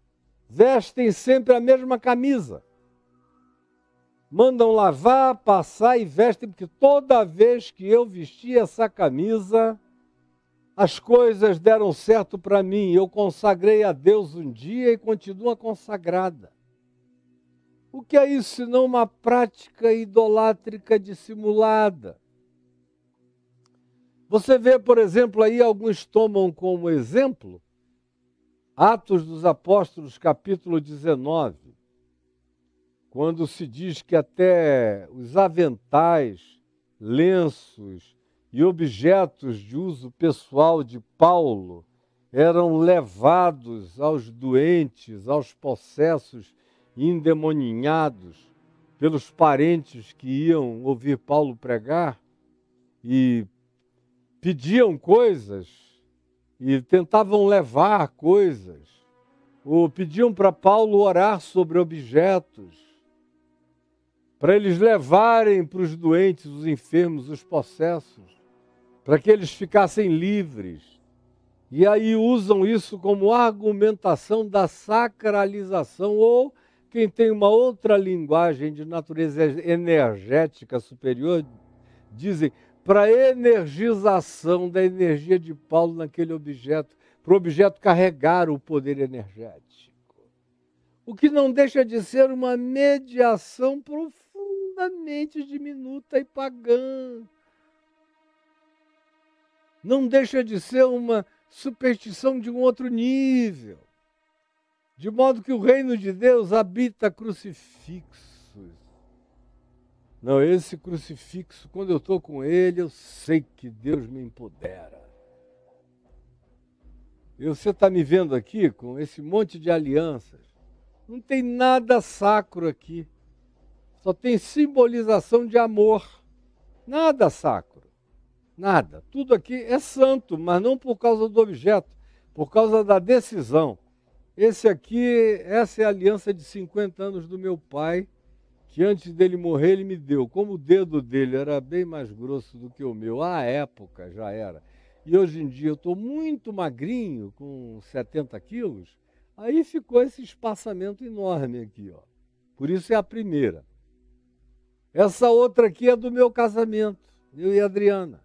vestem sempre a mesma camisa. Mandam lavar, passar e vestem, porque toda vez que eu vesti essa camisa, as coisas deram certo para mim. Eu consagrei a Deus um dia e continua consagrada. O que é isso senão uma prática idolátrica dissimulada? Você vê, por exemplo, aí alguns tomam como exemplo Atos dos Apóstolos, capítulo 19, quando se diz que até os aventais, lenços e objetos de uso pessoal de Paulo eram levados aos doentes, aos possessos endemoninhados pelos parentes que iam ouvir Paulo pregar e pediam coisas e tentavam levar coisas, ou pediam para Paulo orar sobre objetos, para eles levarem para os doentes, os enfermos, os possessos, para que eles ficassem livres. E aí usam isso como argumentação da sacralização, ou quem tem uma outra linguagem de natureza energética superior, dizem para a energização da energia de Paulo naquele objeto, para o objeto carregar o poder energético. O que não deixa de ser uma mediação profundamente diminuta e pagã. Não deixa de ser uma superstição de um outro nível. De modo que o reino de Deus habita crucifixos. Não, esse crucifixo, quando eu estou com ele, eu sei que Deus me empodera. Você está me vendo aqui com esse monte de alianças. Não tem nada sacro aqui. Só tem simbolização de amor. Nada sacro. Nada. Tudo aqui é santo, mas não por causa do objeto, por causa da decisão. Essa é a aliança de 50 anos do meu pai, que antes dele morrer ele me deu. Como o dedo dele era bem mais grosso do que o meu, à época já era. E hoje em dia eu estou muito magrinho, com 70 quilos, aí ficou esse espaçamento enorme aqui, ó. Por isso é a primeira. Essa outra aqui é do meu casamento, eu e a Adriana.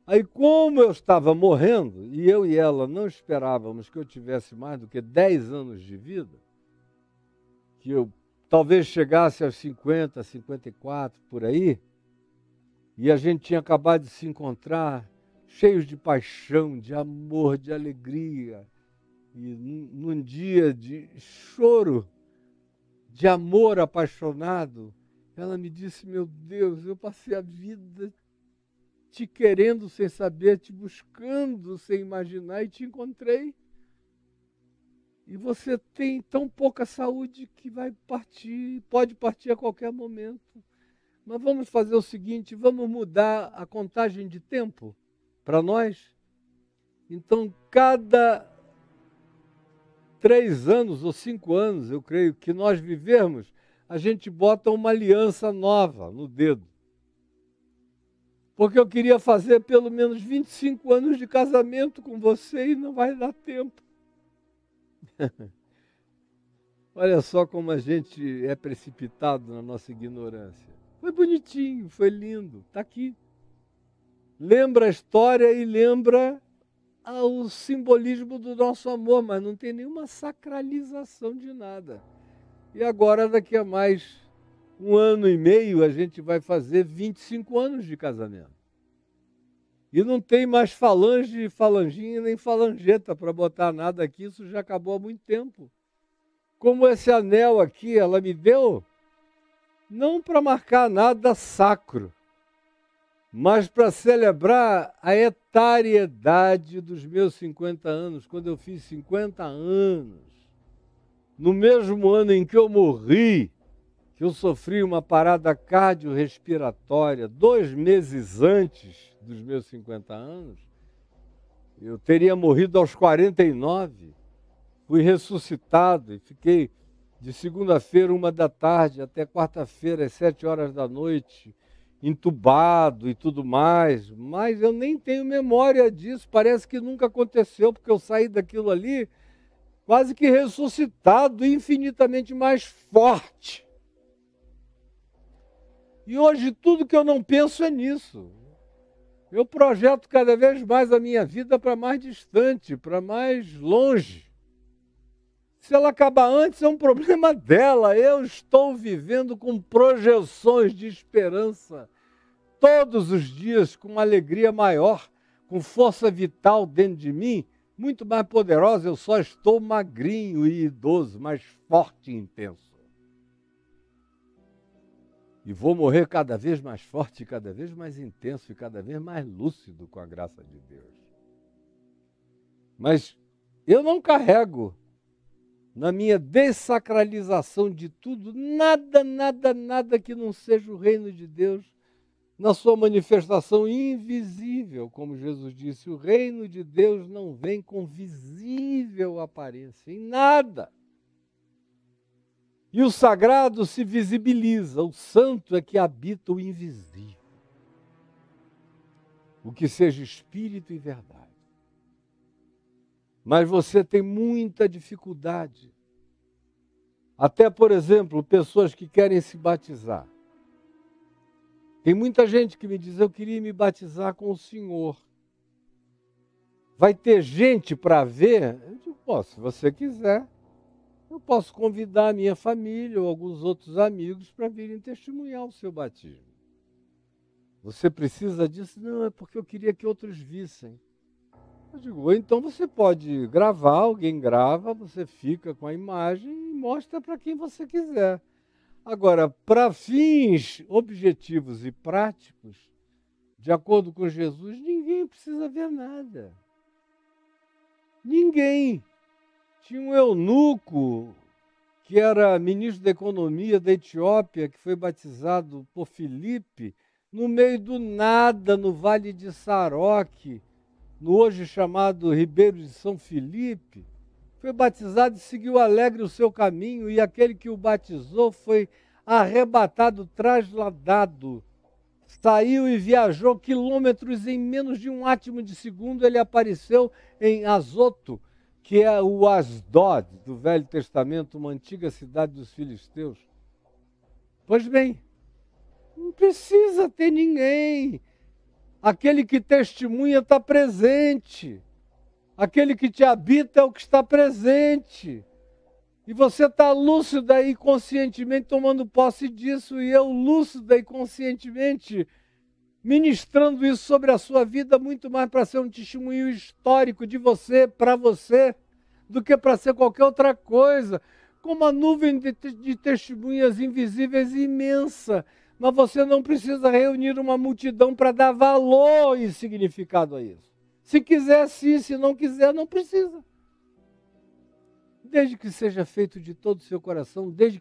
Aí como eu estava morrendo, e eu e ela não esperávamos que eu tivesse mais do que 10 anos de vida, que eu talvez chegasse aos 50, 54, por aí, e a gente tinha acabado de se encontrar, cheios de paixão, de amor, de alegria, e num dia de choro, de amor apaixonado, ela me disse, meu Deus, eu passei a vida te querendo sem saber, te buscando sem imaginar, e te encontrei. E você tem tão pouca saúde que vai partir, pode partir a qualquer momento. Mas vamos fazer o seguinte, vamos mudar a contagem de tempo para nós? Então, cada 3 anos ou 5 anos, eu creio, que nós vivermos, a gente bota uma aliança nova no dedo. Porque eu queria fazer pelo menos 25 anos de casamento com você e não vai dar tempo. Olha só como a gente é precipitado na nossa ignorância. Foi bonitinho, foi lindo, está aqui. Lembra a história e lembra o simbolismo do nosso amor, mas não tem nenhuma sacralização de nada. E agora, daqui a mais 1 ano e meio, a gente vai fazer 25 anos de casamento. E não tem mais falange, falanginha, nem falangeta para botar nada aqui, isso já acabou há muito tempo. Como esse anel aqui, ela me deu, não para marcar nada sacro, mas para celebrar a etariedade dos meus 50 anos, quando eu fiz 50 anos. No mesmo ano em que eu morri, que eu sofri uma parada cardiorrespiratória 2 meses antes dos meus 50 anos, eu teria morrido aos 49, fui ressuscitado e fiquei de segunda-feira, 1 da tarde, até quarta-feira, às 7 horas da noite, entubado e tudo mais, mas eu nem tenho memória disso, parece que nunca aconteceu, porque eu saí daquilo ali quase que ressuscitado, infinitamente mais forte. E hoje tudo que eu não penso é nisso. Eu projeto cada vez mais a minha vida para mais distante, para mais longe. Se ela acabar antes, é um problema dela. Eu estou vivendo com projeções de esperança todos os dias, com uma alegria maior, com força vital dentro de mim, muito mais poderosa. Eu só estou magrinho e idoso, mas forte e intenso. E vou morrer cada vez mais forte, cada vez mais intenso e cada vez mais lúcido com a graça de Deus. Mas eu não carrego na minha dessacralização de tudo nada que não seja o reino de Deus na sua manifestação invisível, como Jesus disse. O reino de Deus não vem com visível aparência, em nada. E o sagrado se visibiliza, o santo é que habita o invisível. O que seja espírito e verdade. Mas você tem muita dificuldade. Até, por exemplo, pessoas que querem se batizar. Tem muita gente que me diz, eu queria me batizar com o Senhor. Vai ter gente para ver? Eu digo, se você quiser. Eu posso convidar a minha família ou alguns outros amigos para virem testemunhar o seu batismo. Você precisa disso? Não, é porque eu queria que outros vissem. Eu digo, então você pode gravar, alguém grava, você fica com a imagem e mostra para quem você quiser. Agora, para fins objetivos e práticos, de acordo com Jesus, ninguém precisa ver nada. Ninguém. Tinha um eunuco, que era ministro da economia da Etiópia, que foi batizado por Filipe, no meio do nada, no Vale de Saroque, no hoje chamado Ribeiro de São Filipe. Foi batizado e seguiu alegre o seu caminho, e aquele que o batizou foi arrebatado, trasladado. Saiu e viajou quilômetros em menos de um átimo de segundo. Ele apareceu em Azoto, que é o Asdod do Velho Testamento, uma antiga cidade dos filisteus. Pois bem, não precisa ter ninguém. Aquele que testemunha está presente. Aquele que te habita é o que está presente. E você está lúcida e conscientemente tomando posse disso, e eu lúcida e conscientemente ministrando isso sobre a sua vida, muito mais para ser um testemunho histórico de você, para você, do que para ser qualquer outra coisa. Com uma nuvem de testemunhas invisíveis imensa, mas você não precisa reunir uma multidão para dar valor e significado a isso. Se quiser, sim; se não quiser, não precisa. desde que seja feito de todo o seu coração, desde